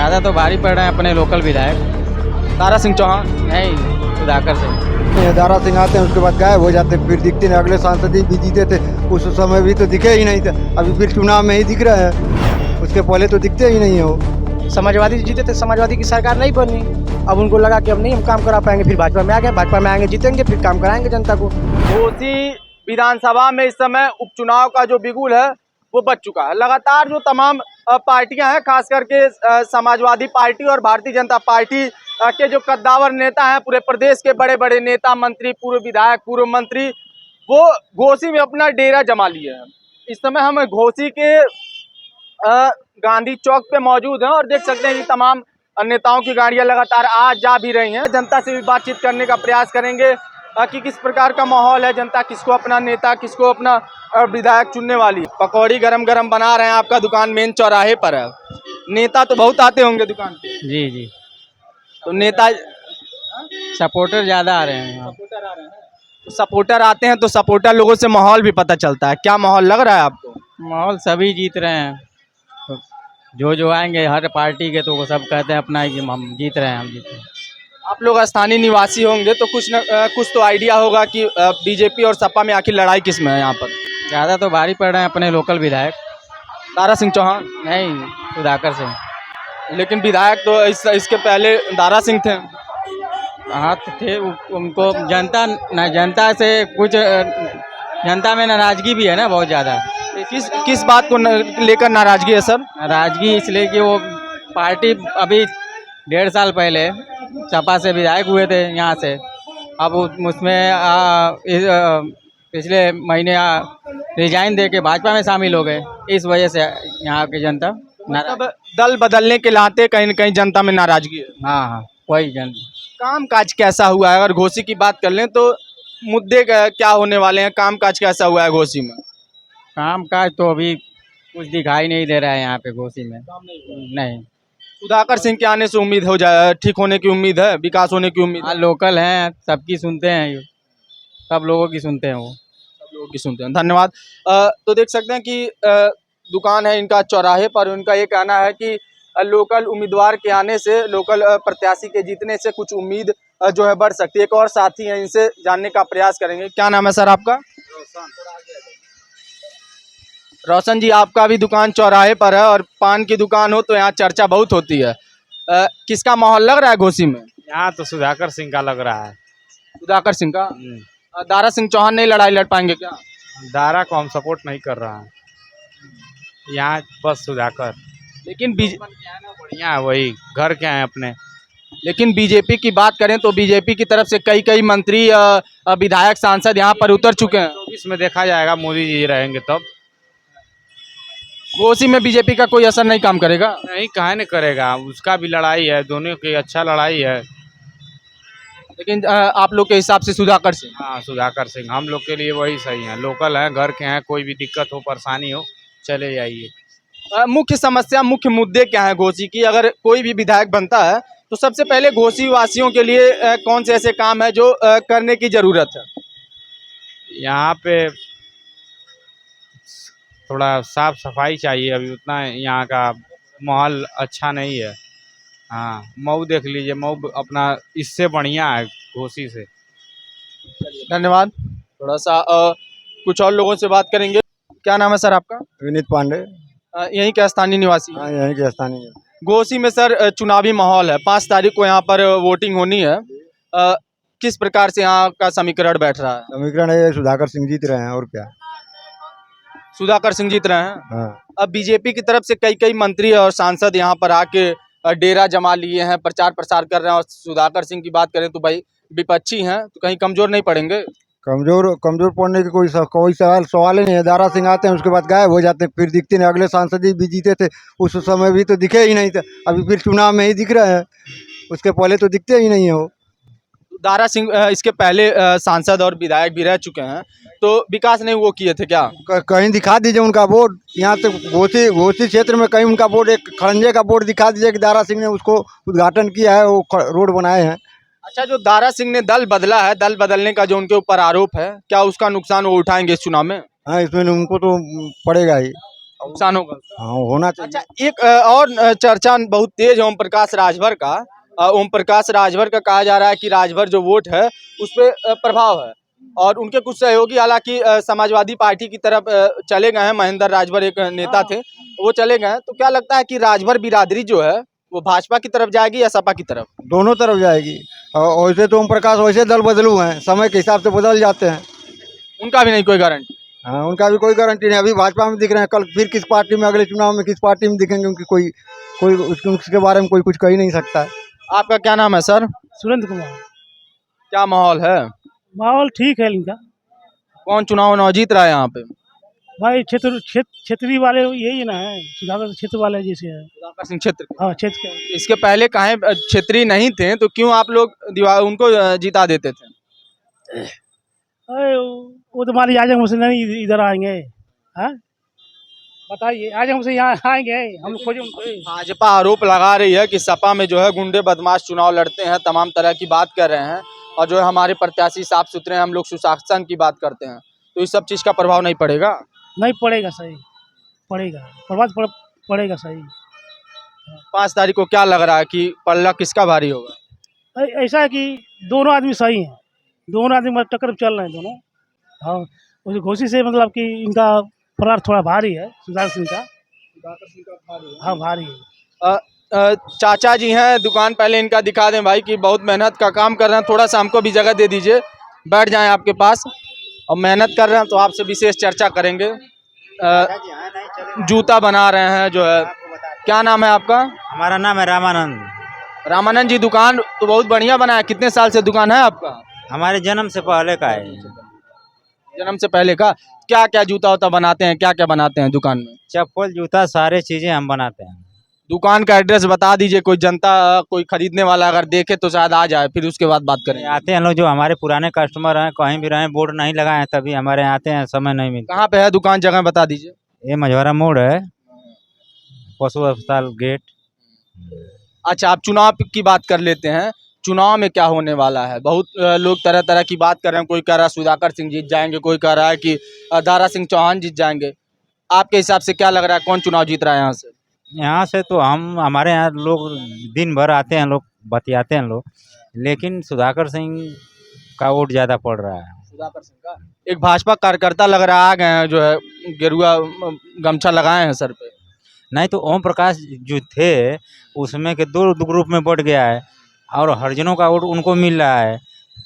ज़्यादा तो भारी पड़ रहे हैं अपने लोकल विधायक। दारा सिंह चौहान। नहीं, सुधाकर सिंह। दारा सिंह आते हैं उसके बाद गायब हो जाते हैं, फिर दिखते नहीं। अगले सांसद भी जीते थे उस समय भी तो दिखे ही नहीं थे, अभी फिर चुनाव में ही दिख रहे हैं, उसके पहले तो दिखते ही नहीं है वो। समाजवादी जीते थे, समाजवादी की सरकार नहीं बनी, अब उनको लगा कि अब नहीं हम काम करा पाएंगे, फिर भाजपा में आ गए, भाजपा में आएंगे जीतेंगे, फिर काम कराएंगे जनता को। घोसी विधानसभा में इस समय उपचुनाव का जो बिगुल है वो बच चुका है। लगातार जो तमाम पार्टियां हैं, खास करके समाजवादी पार्टी और भारतीय जनता पार्टी के जो कद्दावर नेता हैं, पूरे प्रदेश के बड़े बड़े नेता, मंत्री, पूर्व विधायक, पूर्व मंत्री, वो घोसी में अपना डेरा जमा लिए हैं। इस समय हम घोसी के गांधी चौक पे मौजूद हैं और देख सकते हैं कि तमाम नेताओं की गाड़ियां लगातार आ जा भी रही हैं। जनता से भी बातचीत करने का प्रयास करेंगे कि किस प्रकार का माहौल है, जनता किसको अपना नेता, किसको अपना विधायक चुनने वाली है। पकौड़ी गरम गरम बना रहे हैं, आपका दुकान मेन चौराहे पर है। नेता तो बहुत आते होंगे दुकान पे। जी जी, तो नेता सपोर्टर ज़्यादा आ रहे हैं यहाँ। तो सपोर्टर आते हैं तो सपोर्टर लोगों से माहौल भी पता चलता है। क्या माहौल लग रहा है आपको? माहौल सभी जीत रहे हैं, तो जो आएंगे हर पार्टी के, तो वो सब कहते हैं अपना ही हम जीत रहे हैं, हम जीत रहे हैं। आप लोग स्थानीय निवासी होंगे तो कुछ तो आइडिया होगा कि बीजेपी और सपा में आखिर लड़ाई किस में है यहाँ पर? ज़्यादा तो भारी पड़ रहे हैं अपने लोकल विधायक। दारा सिंह चौहान। नहीं, सुधाकर सिंह। लेकिन विधायक तो इसके पहले दारा सिंह थे। हाँ तो थे, उनको जनता से कुछ जनता में नाराजगी भी है ना बहुत ज़्यादा। किस बात को लेकर नाराजगी है सर? नाराजगी इसलिए कि वो पार्टी अभी 1.5 साल पहले सपा से विधायक हुए थे यहाँ से, अब उसमें पिछले महीने रिजाइन दे के भाजपा में शामिल हो गए। इस वजह से यहाँ की जनता मतलब दल बदलने के नाते कहीं न कहीं जनता में नाराजगी है। हाँ, वही जनता। काम काज कैसा हुआ है? अगर घोसी की बात कर लें तो मुद्दे क्या होने वाले हैं? काम काज कैसा हुआ है घोसी में? काम काज तो अभी कुछ दिखाई नहीं दे रहा है यहाँ पे घोसी में। नहीं, सुधाकर सिंह के आने से उम्मीद हो जाए, ठीक होने की उम्मीद है, विकास होने की उम्मीद हाँ है? लोकल हैं, सबकी सुनते हैं, सब लोगों की सुनते हैं वो। सब लोगों की सुनते हैं। धन्यवाद। तो देख सकते हैं कि दुकान है इनका चौराहे पर। उनका ये कहना है कि लोकल उम्मीदवार के आने से, लोकल प्रत्याशी के जीतने से कुछ उम्मीद जो है बढ़ सकती है। एक और साथी हैं, इनसे जानने का प्रयास करेंगे। क्या नाम है सर आपका? रोशन जी, आपका भी दुकान चौराहे पर है और पान की दुकान हो तो यहाँ चर्चा बहुत होती है। किसका माहौल लग रहा है घोसी में? यहाँ तो सुधाकर सिंह का लग रहा है। सुधाकर सिंह का? दारा सिंह चौहान नहीं लड़ाई लड़ पाएंगे क्या? दारा को हम सपोर्ट नहीं कर रहा है, यहाँ बस सुधाकर। लेकिन बढ़िया है, वही घर के हैं अपने। लेकिन बीजेपी की बात करें तो बीजेपी की तरफ से कई मंत्री, विधायक, सांसद यहाँ पर उतर चुके हैं। 24 में देखा जाएगा, मोदी जी रहेंगे तब। घोसी में बीजेपी का कोई असर नहीं काम करेगा? नहीं, काहे नहीं करेगा, उसका भी लड़ाई है, दोनों की अच्छा लड़ाई है। लेकिन आप लोग के हिसाब से सुधाकर सिंह? हाँ, सुधाकर सिंह हम लोग के लिए वही सही है। लोकल हैं, घर के हैं, कोई भी दिक्कत हो, परेशानी हो, चले जाइए। मुख्य समस्या, मुख्य मुद्दे क्या है घोसी की? अगर कोई भी विधायक बनता है तो सबसे पहले घोसी वासियों के लिए कौन से ऐसे काम है जो करने की जरूरत है? यहाँ पे थोड़ा साफ सफाई चाहिए, अभी उतना यहाँ का माहौल अच्छा नहीं है। हाँ, मऊ देख लीजिए, मऊ अपना इससे बढ़िया है घोसी से। धन्यवाद। थोड़ा सा कुछ और लोगों से बात करेंगे। क्या नाम है सर आपका? विनीत पांडे। यहीं के स्थानीय निवासी? हाँ, यहीं के स्थानीय। घोसी में सर चुनावी माहौल है, 5 तारीख को यहाँ पर वोटिंग होनी है। किस प्रकार से यहाँ का समीकरण बैठ रहा है? समीकरण है सुधाकर सिंह जीत रहे हैं, और क्या। सुधाकर सिंह जीत रहे हैं। हाँ। अब बीजेपी की तरफ से कई मंत्री और सांसद यहाँ पर आके डेरा जमा लिए हैं, प्रचार प्रसार कर रहे हैं। और सुधाकर सिंह की बात करें तो भाई विपक्षी हैं, तो कहीं कमजोर नहीं पड़ेंगे? कमजोर पड़ने की कोई सवाल ही नहीं है। दारा सिंह आते हैं उसके बाद गायब हो जाते हैं, फिर दिखते नहीं। अगले सांसद भी जीते थे उस समय भी तो दिखे ही नहीं थे, अभी फिर चुनाव में ही दिख रहे हैं, उसके पहले तो दिखते ही नहीं है वो। दारा सिंह इसके पहले सांसद और विधायक भी रह चुके हैं, तो विकास नहीं वो किए थे क्या? कहीं दिखा दीजिए उनका बोर्ड, यहाँ से घोसी क्षेत्र में कहीं उनका बोर्ड, एक खड़ंजे का बोर्ड दिखा दीजिए कि दारा सिंह ने उसको उद्घाटन किया है, वो रोड बनाए हैं। अच्छा, जो दारा सिंह ने दल बदला है, दल बदलने का जो उनके ऊपर आरोप है, क्या उसका नुकसान वो उठाएंगे इस चुनाव में? हाँ, इसमें उनको तो पड़ेगा ही। नुकसान होगा। हाँ होना चाहिए। अच्छा, एक और चर्चा बहुत तेज है ओम प्रकाश राजभर का। ओम प्रकाश राजभर का कहा जा रहा है कि राजभर जो वोट है उस पर प्रभाव है और उनके कुछ सहयोगी हालांकि समाजवादी पार्टी की तरफ चले गए हैं। महेंद्र राजभर एक नेता थे, वो चले गए हैं। तो क्या लगता है कि राजभर बिरादरी जो है वो भाजपा की तरफ जाएगी या सपा की तरफ? दोनों तरफ जाएगी। और वैसे तो ओम प्रकाश वैसे दल बदलू हैं, समय के हिसाब से बदल जाते हैं। उनका भी नहीं कोई गारंटी। हाँ उनका भी कोई गारंटी नहीं। अभी भाजपा में दिख रहे हैं, कल फिर किस पार्टी में, अगले चुनाव में किस पार्टी में दिखेंगे, उनकी कोई कोई उसके बारे में कोई कुछ कह ही नहीं सकता है। आपका क्या नाम है सर? सुरेंद्र कुमार। क्या माहौल है? माहौल ठीक है इनका। कौन चुनाव जीत रहा है यहाँ पे? भाई क्षेत्रीय वाले यही ना है, सुधाकर क्षेत्र वाले जैसे है। सुधाकर सिंह क्षेत्र के। हाँ क्षेत्र के। इसके पहले काहे क्षेत्रीय नहीं थे तो क्यों आप लोग उनको जिता देते थे? अरे वो तो हमारे आजम हुसैन नहीं इधर आएंगे। हाँ बताइए, आजम हुसैन यहाँ आएंगे, हम लोग खोजे उनको। भाजपा आरोप लगा रही है कि सपा में जो है गुंडे बदमाश चुनाव लड़ते हैं, तमाम तरह की बात कर रहे हैं और जो है हमारे प्रत्याशी साफ सुथरे हैं, हम लोग सुशासन की बात करते हैं। तो इस सब चीज का प्रभाव नहीं पड़ेगा? नहीं पड़ेगा, सही पड़ेगा, प्रभाव पड़ेगा सही। 5 तारीख को क्या लग रहा है कि पल्ला किसका भारी होगा? ऐसा है कि दोनों आदमी सही हैं, दोनों आदमी मतलब टक्कर चल रहे हैं दोनों। हाँ उस घोषी से मतलब कि इनका फरार थोड़ा भारी है, सुधाकर सिंह का। हाँ भारी है। चाचा जी हैं दुकान, पहले इनका दिखा दें भाई कि बहुत मेहनत का काम कर रहे हैं। थोड़ा सा हमको भी जगह दे दीजिए, बैठ जाएं आपके पास। और मेहनत कर रहे हैं तो आपसे विशेष चर्चा करेंगे। जूता बना रहे हैं जो है। क्या नाम है आपका? हमारा नाम है रामानंद। रामानंद जी, दुकान तो बहुत बढ़िया बना है। कितने साल से दुकान है आपका? हमारे जन्म से पहले का है। जन्म से पहले का। क्या क्या जूता वूता बनाते हैं, क्या क्या बनाते हैं दुकान में? चप्पल जूता सारे चीजें हम बनाते हैं। दुकान का एड्रेस बता दीजिए, कोई जनता कोई खरीदने वाला अगर देखे तो शायद आ जाए, फिर उसके बाद बात करें। आते हैं लोग जो हमारे पुराने कस्टमर हैं, कहीं भी रहे, बोर्ड नहीं लगाए हैं तभी हमारे यहाँ आते हैं, समय नहीं मिलता। कहाँ पे है दुकान, जगह बता दीजिए। ये मझौरा मोड़ है, पशु अस्पताल गेट। अच्छा, आप चुनाव की बात कर लेते हैं। चुनाव में क्या होने वाला है? बहुत लोग तरह तरह की बात कर रहे हैं। कोई कह रहा है सुधाकर सिंह जीत जाएंगे, कोई कह रहा है कि दारा सिंह चौहान जीत जाएंगे। आपके हिसाब से क्या लग रहा है, कौन चुनाव जीत रहा है यहाँ से? यहाँ से तो हमारे यहाँ लोग दिन भर आते हैं, लोग बतियाते हैं लोग, लेकिन सुधाकर सिंह का वोट ज़्यादा पड़ रहा है। सुधाकर सिंह का। एक भाजपा कार्यकर्ता लग रहा है आ गए हैं जो है, गेरुआ गमछा लगाए हैं सर पे। नहीं तो ओम प्रकाश जो थे उसमें के दो ग्रुप में बढ़ गया है और हरिजनों का वोट उनको मिल रहा है,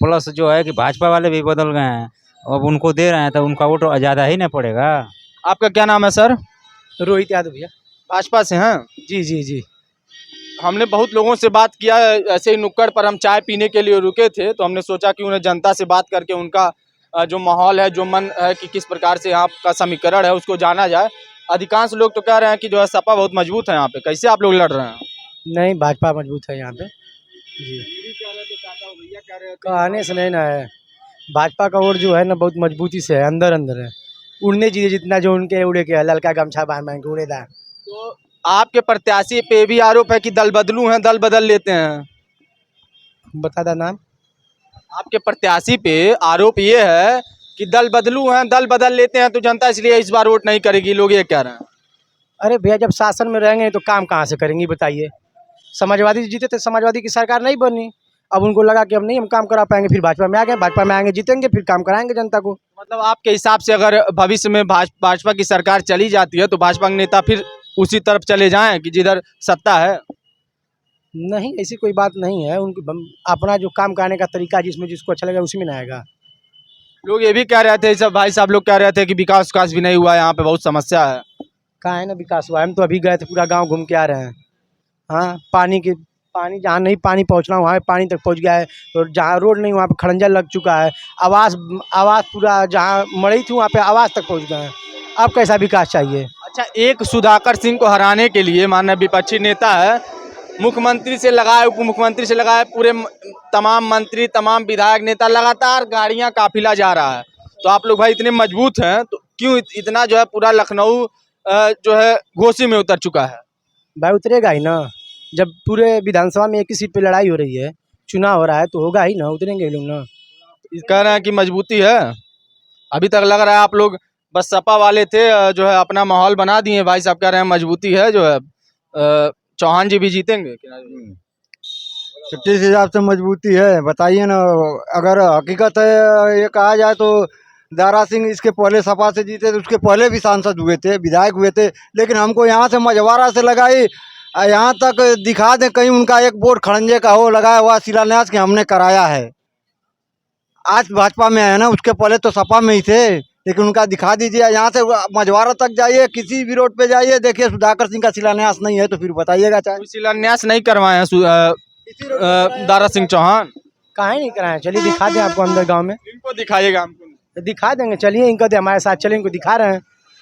प्लस जो है कि भाजपा वाले भी बदल गए हैं, अब उनको दे रहे हैं तो उनका वोट ज़्यादा ही नहीं पड़ेगा। आपका क्या नाम है सर? रोहित यादव भैया। भाजपा से हैं? जी जी जी। हमने बहुत लोगों से बात किया, ऐसे ही नुक्कड़ पर हम चाय पीने के लिए रुके थे तो हमने सोचा कि उन्हें जनता से बात करके उनका जो माहौल है, जो मन है कि किस प्रकार से यहाँ का समीकरण है उसको जाना जाए। अधिकांश लोग तो कह रहे हैं कि जो है सपा बहुत मजबूत है यहाँ पे। कैसे आप लोग लड़ रहे हैं? नहीं, भाजपा मजबूत है यहाँ पे जी। कहने से नहीं ना है, भाजपा का वोट जो है ना बहुत मजबूती से है, अंदर अंदर है। उड़ने चीजें जितना जो उनके उड़े के है, ललका गमछा बांध के उड़ेदार। तो आपके प्रत्याशी पे भी आरोप है कि दल बदलू हैं, दल बदल लेते हैं। बता दा नाम। आपके प्रत्याशी पे आरोप ये है कि दल बदलू हैं, दल बदल लेते हैं, तो जनता इसलिए इस बार वोट नहीं करेगी, लोग ये कह रहे हैं। अरे भैया, जब शासन में रहेंगे तो काम कहाँ से करेंगी बताइए। समाजवादी जीते थे, समाजवादी की सरकार नहीं बनी, अब उनको लगा कि अब नहीं हम काम करा पाएंगे, फिर भाजपा में आ गए, भाजपा में आएंगे, जीतेंगे, फिर काम कराएंगे जनता को। मतलब आपके हिसाब से अगर भविष्य में भाजपा की सरकार चली जाती है तो भाजपा के नेता फिर उसी तरफ चले जाएं कि जिधर सत्ता है? नहीं, ऐसी कोई बात नहीं है। उनकी अपना जो काम करने का तरीका जिसमें जिसको अच्छा लगे उसी में ना आएगा। लोग ये भी कह रहे थे, सब भाई साहब लोग कह रहे थे कि विकास भी नहीं हुआ, यहाँ पे बहुत समस्या है। कहाँ है ना विकास हुआ, हम तो अभी गए थे, पूरा गांव घूम के आ रहे हैं। हाँ, पानी जहाँ नहीं पानी पहुँचना वहाँ पानी तक पहुँच गया है, और जहाँ रोड नहीं वहाँ पे खड़ंजा लग चुका है। आवास पूरा जहाँ मड़ी थी वहाँ पे आवास तक पहुँच गए हैं। अब कैसा विकास चाहिए? अच्छा, एक सुधाकर सिंह को हराने के लिए माननीय विपक्षी नेता है, मुख्यमंत्री से लगाए, उप मुख्यमंत्री से लगाए, पूरे तमाम मंत्री, तमाम विधायक, नेता, लगातार गाड़ियां काफिला जा रहा है। तो आप लोग भाई इतने मजबूत हैं तो क्यों इतना जो है पूरा लखनऊ जो है घोषी में उतर चुका है? भाई उतरेगा ही ना, जब पूरे विधानसभा में एक ही सीट पे लड़ाई हो रही है, चुनाव हो रहा है, तो होगा ही ना, उतरेंगे लोग ना। कह रहे हैं कि मजबूती है। अभी तक लग रहा है आप लोग बस सपा वाले थे जो है अपना माहौल बना दिए। भाई साहब कह रहे हैं मजबूती है जो है चौहान जी भी जीतेंगे। किस हिसाब से मजबूती है बताइए ना। अगर हकीकत है ये कहा जाए तो दारा सिंह इसके पहले सपा से जीते थे, उसके पहले भी सांसद हुए थे, विधायक हुए थे, लेकिन हमको यहाँ से मझवारा से लगाई यहाँ तक दिखा दें कहीं उनका एक बोर्ड खड़ंजे का हो लगाया हुआ शिलान्यास कि हमने कराया है। आज भाजपा में है ना, उसके पहले तो सपा में ही थे, लेकिन उनका दिखा दीजिए। यहाँ से मझवारा तक जाइए, किसी भी रोड पे जाइए, देखिए सुधाकर सिंह का शिलान्यास नहीं है तो फिर बताइएगा। चाहे शिलान्यास नहीं करवाए हैं दारा सिंह चौहान, काहे नहीं कराए, चलिए दिखा दें आपको अंदर गांव में, इनको दिखाइएगा हमको। दिखा देंगे, चलिए इनको दे हमारे साथ चलिए, इनको दिखा रहे हैं।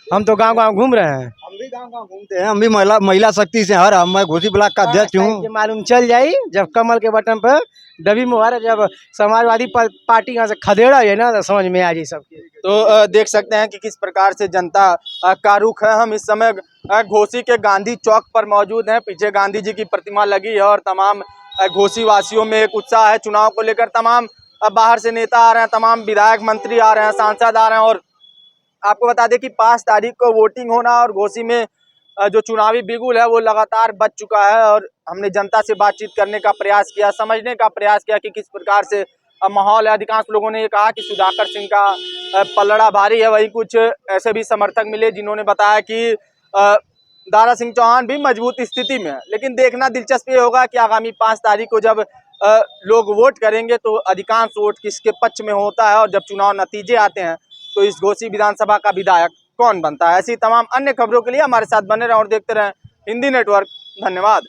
हम तो गांव गांव घूम रहे हैं, हम भी गाँव घूमते हैं, हम भी महिला शक्ति से हर मैं घोसी ब्लॉक का अध्यक्ष हूँ। ये मालूम चल जाई जब कमल के बटन पर डबी मुहर, जब समाजवादी पार्टी यहाँ से खदेड़ा है ना, तो समझ में आ जाए सबके। तो देख सकते हैं कि किस प्रकार से जनता का रुख है। हम इस समय घोसी के गांधी चौक पर मौजूद हैं। पीछे गांधी जी की प्रतिमा लगी है और तमाम घोसी वासियों में एक उत्साह है चुनाव को लेकर। तमाम बाहर से नेता आ रहे हैं, तमाम विधायक मंत्री आ रहे हैं, सांसद आ रहे हैं। और आपको बता दें कि 5 तारीख को वोटिंग होना और घोसी में जो चुनावी बिगुल है वो लगातार बच चुका है। और हमने जनता से बातचीत करने का प्रयास किया, समझने का प्रयास किया कि किस प्रकार से माहौल है। अधिकांश लोगों ने ये कहा कि सुधाकर सिंह का पलड़ा भारी है। वहीं कुछ ऐसे भी समर्थक मिले जिन्होंने बताया कि दारा सिंह चौहान भी मजबूत स्थिति में है। लेकिन देखना दिलचस्प ये होगा कि आगामी 5 तारीख को जब लोग वोट करेंगे तो अधिकांश वोट किसके पक्ष में होता है, और जब चुनाव नतीजे आते हैं तो इस घोसी विधानसभा का विधायक कौन बनता है। ऐसी तमाम अन्य खबरों के लिए हमारे साथ बने रहें और देखते रहें हिंदी नेटवर्क। धन्यवाद।